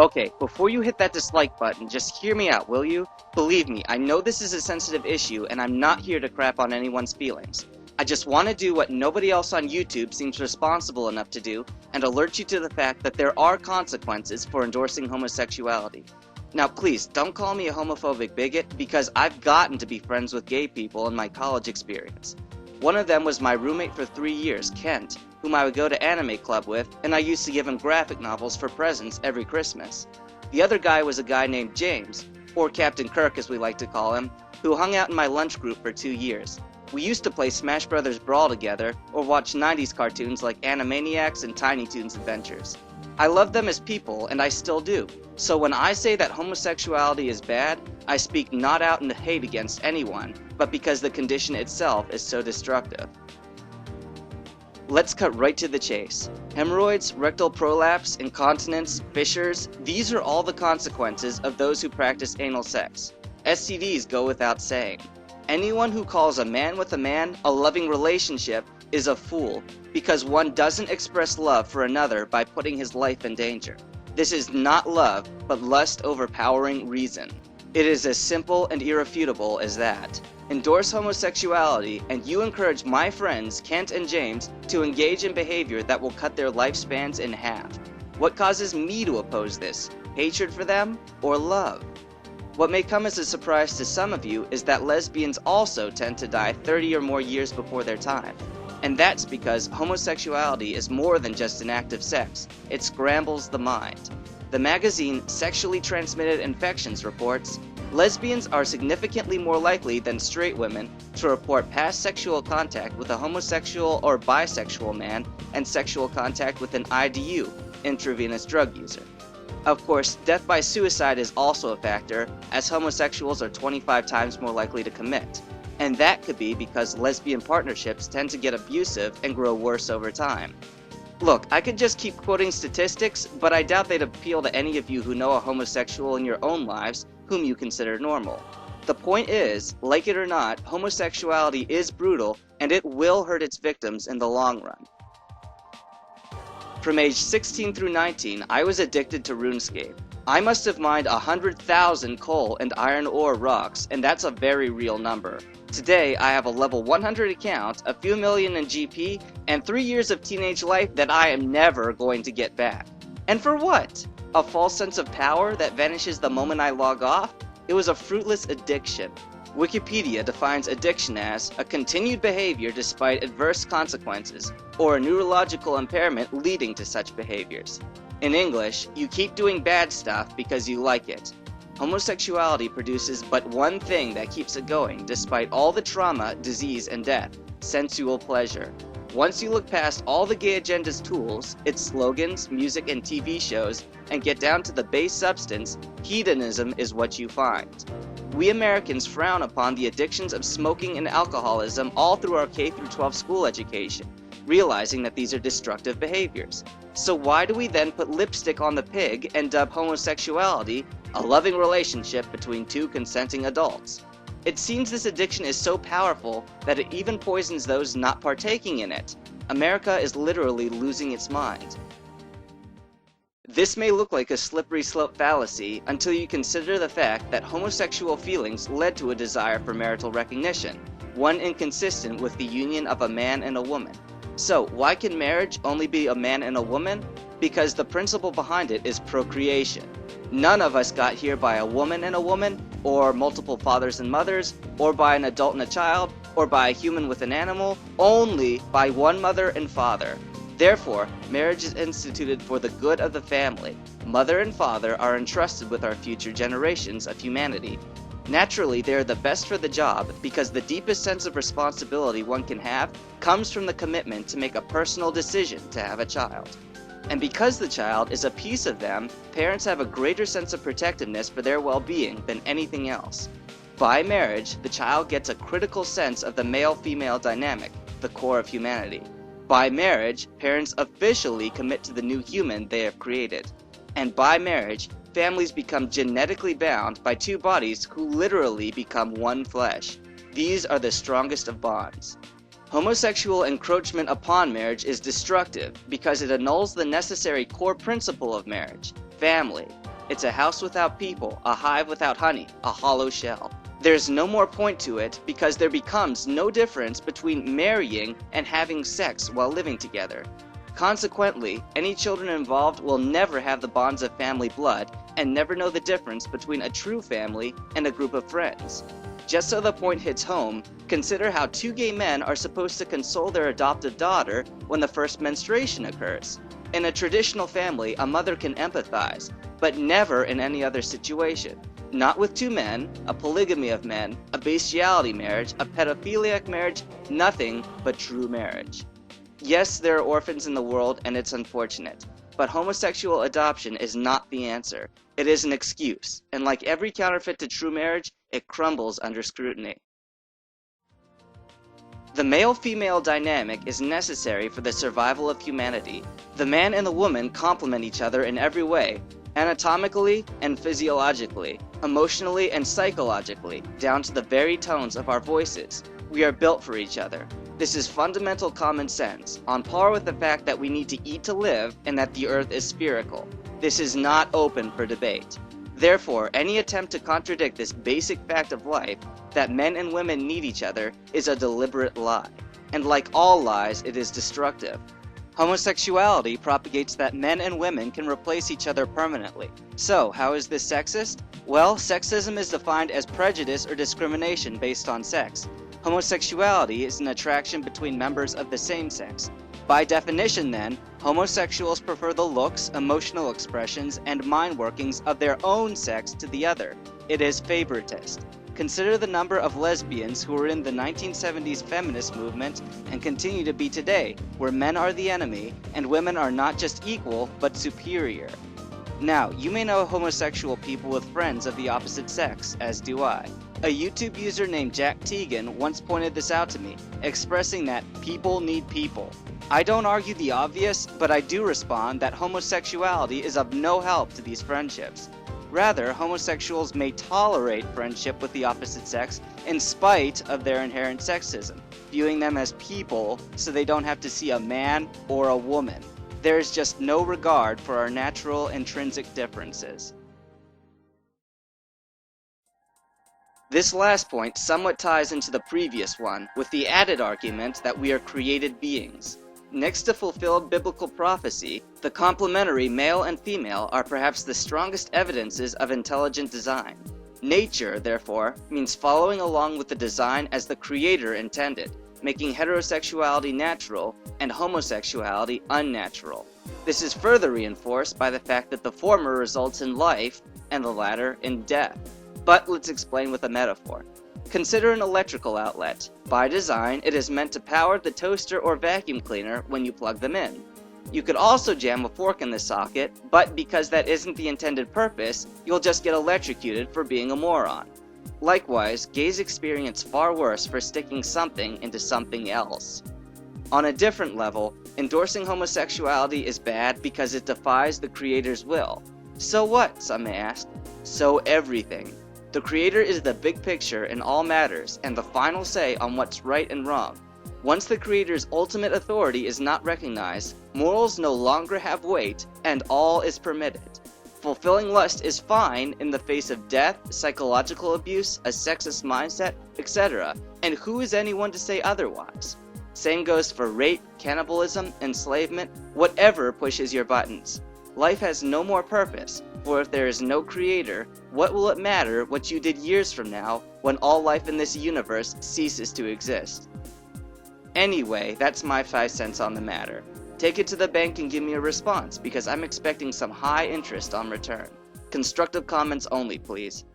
Okay, before you hit that dislike button, just hear me out, will you? Believe me, I know this is a sensitive issue, and I'm not here to crap on anyone's feelings. I just want to do what nobody else on YouTube seems responsible enough to do, and alert you to the fact that there are consequences for endorsing homosexuality. Now please, don't call me a homophobic bigot, because I've gotten to be friends with gay people in my college experience. One of them was my roommate for 3 years, Kent, whom I would go to anime club with, and I used to give him graphic novels for presents every Christmas. The other guy was a guy named James, or Captain Kirk as we like to call him, who hung out in my lunch group for 2 years. We used to play Smash Brothers Brawl together, or watch 90s cartoons like Animaniacs and Tiny Toons Adventures. I love them as people, and I still do. So when I say that homosexuality is bad, I speak not out in hate against anyone, but because the condition itself is so destructive. Let's cut right to the chase. Hemorrhoids, rectal prolapse, incontinence, fissures, these are all the consequences of those who practice anal sex. STDs go without saying. Anyone who calls a man with a man a loving relationship is a fool, because one doesn't express love for another by putting his life in danger. This is not love, but lust overpowering reason. It is as simple and irrefutable as that. Endorse homosexuality, and you encourage my friends, Kent and James, to engage in behavior that will cut their lifespans in half. What causes me to oppose this? Hatred for them, or love? What may come as a surprise to some of you is that lesbians also tend to die 30 or more years before their time. And that's because homosexuality is more than just an act of sex. It scrambles the mind. The magazine Sexually Transmitted Infections reports, lesbians are significantly more likely than straight women to report past sexual contact with a homosexual or bisexual man and sexual contact with an IDU, intravenous drug user. Of course, death by suicide is also a factor, as homosexuals are 25 times more likely to commit. And that could be because lesbian partnerships tend to get abusive and grow worse over time. Look, I could just keep quoting statistics, but I doubt they'd appeal to any of you who know a homosexual in your own lives whom you consider normal. The point is, like it or not, homosexuality is brutal, and it will hurt its victims in the long run. From age 16 through 19, I was addicted to RuneScape. I must have mined 100,000 coal and iron ore rocks, and that's a very real number. Today, I have a level 100 account, a few million in GP, and 3 years of teenage life that I am never going to get back. And for what? A false sense of power that vanishes the moment I log off? It was a fruitless addiction. Wikipedia defines addiction as a continued behavior despite adverse consequences, or a neurological impairment leading to such behaviors. In English, you keep doing bad stuff because you like it. Homosexuality produces but one thing that keeps it going despite all the trauma, disease, and death: sensual pleasure. Once you look past all the gay agenda's tools, its slogans, music, and TV shows, and get down to the base substance, hedonism is what you find. We Americans frown upon the addictions of smoking and alcoholism all through our K-12 school education, realizing that these are destructive behaviors. So why do we then put lipstick on the pig and dub homosexuality a loving relationship between two consenting adults? It seems this addiction is so powerful that it even poisons those not partaking in it. America is literally losing its mind. This may look like a slippery slope fallacy until you consider the fact that homosexual feelings led to a desire for marital recognition, one inconsistent with the union of a man and a woman. So, why can marriage only be a man and a woman? Because the principle behind it is procreation. None of us got here by a woman and a woman, or multiple fathers and mothers, or by an adult and a child, or by a human with an animal, only by one mother and father. Therefore, marriage is instituted for the good of the family. Mother and father are entrusted with our future generations of humanity. Naturally, they are the best for the job because the deepest sense of responsibility one can have comes from the commitment to make a personal decision to have a child. And because the child is a piece of them, parents have a greater sense of protectiveness for their well-being than anything else. By marriage, the child gets a critical sense of the male-female dynamic, the core of humanity. By marriage, parents officially commit to the new human they have created. And by marriage, families become genetically bound by two bodies who literally become one flesh. These are the strongest of bonds. Homosexual encroachment upon marriage is destructive because it annuls the necessary core principle of marriage, family. It's a house without people, a hive without honey, a hollow shell. There's no more point to it because there becomes no difference between marrying and having sex while living together. Consequently, any children involved will never have the bonds of family blood and never know the difference between a true family and a group of friends. Just so the point hits home, consider how two gay men are supposed to console their adoptive daughter when the first menstruation occurs. In a traditional family, a mother can empathize, but never in any other situation. Not with two men, a polygamy of men, a bestiality marriage, a pedophiliac marriage, nothing but true marriage. Yes, there are orphans in the world and it's unfortunate, but homosexual adoption is not the answer. It is an excuse, and like every counterfeit to true marriage, it crumbles under scrutiny. The male-female dynamic is necessary for the survival of humanity. The man and the woman complement each other in every way, anatomically and physiologically, emotionally and psychologically, down to the very tones of our voices. We are built for each other. This is fundamental common sense, on par with the fact that we need to eat to live and that the earth is spherical. This is not open for debate. Therefore, any attempt to contradict this basic fact of life, that men and women need each other, is a deliberate lie. And like all lies, it is destructive. Homosexuality propagates that men and women can replace each other permanently. So, how is this sexist? Well, sexism is defined as prejudice or discrimination based on sex. Homosexuality is an attraction between members of the same sex. By definition then, homosexuals prefer the looks, emotional expressions, and mind workings of their own sex to the other. It is favoritist. Consider the number of lesbians who were in the 1970s feminist movement and continue to be today, where men are the enemy and women are not just equal, but superior. Now, you may know homosexual people with friends of the opposite sex, as do I. A YouTube user named Jack Teagan once pointed this out to me, expressing that people need people. I don't argue the obvious, but I do respond that homosexuality is of no help to these friendships. Rather, homosexuals may tolerate friendship with the opposite sex in spite of their inherent sexism, viewing them as people so they don't have to see a man or a woman. There is just no regard for our natural intrinsic differences. This last point somewhat ties into the previous one, with the added argument that we are created beings. Next to fulfilled biblical prophecy, the complementary male and female are perhaps the strongest evidences of intelligent design. Nature, therefore, means following along with the design as the Creator intended, making heterosexuality natural and homosexuality unnatural. This is further reinforced by the fact that the former results in life and the latter in death. But let's explain with a metaphor. Consider an electrical outlet. By design, it is meant to power the toaster or vacuum cleaner when you plug them in. You could also jam a fork in the socket, but because that isn't the intended purpose, you'll just get electrocuted for being a moron. Likewise, gays experience far worse for sticking something into something else. On a different level, endorsing homosexuality is bad because it defies the Creator's will. So what, some may ask? So everything. The Creator is the big picture in all matters and the final say on what's right and wrong. Once the Creator's ultimate authority is not recognized, morals no longer have weight and all is permitted. Fulfilling lust is fine in the face of death, psychological abuse, a sexist mindset, etc. And who is anyone to say otherwise? Same goes for rape, cannibalism, enslavement, whatever pushes your buttons. Life has no more purpose, for if there is no Creator, what will it matter what you did years from now when all life in this universe ceases to exist? Anyway, that's my 5 cents on the matter. Take it to the bank and give me a response, because I'm expecting some high interest on return. Constructive comments only, please.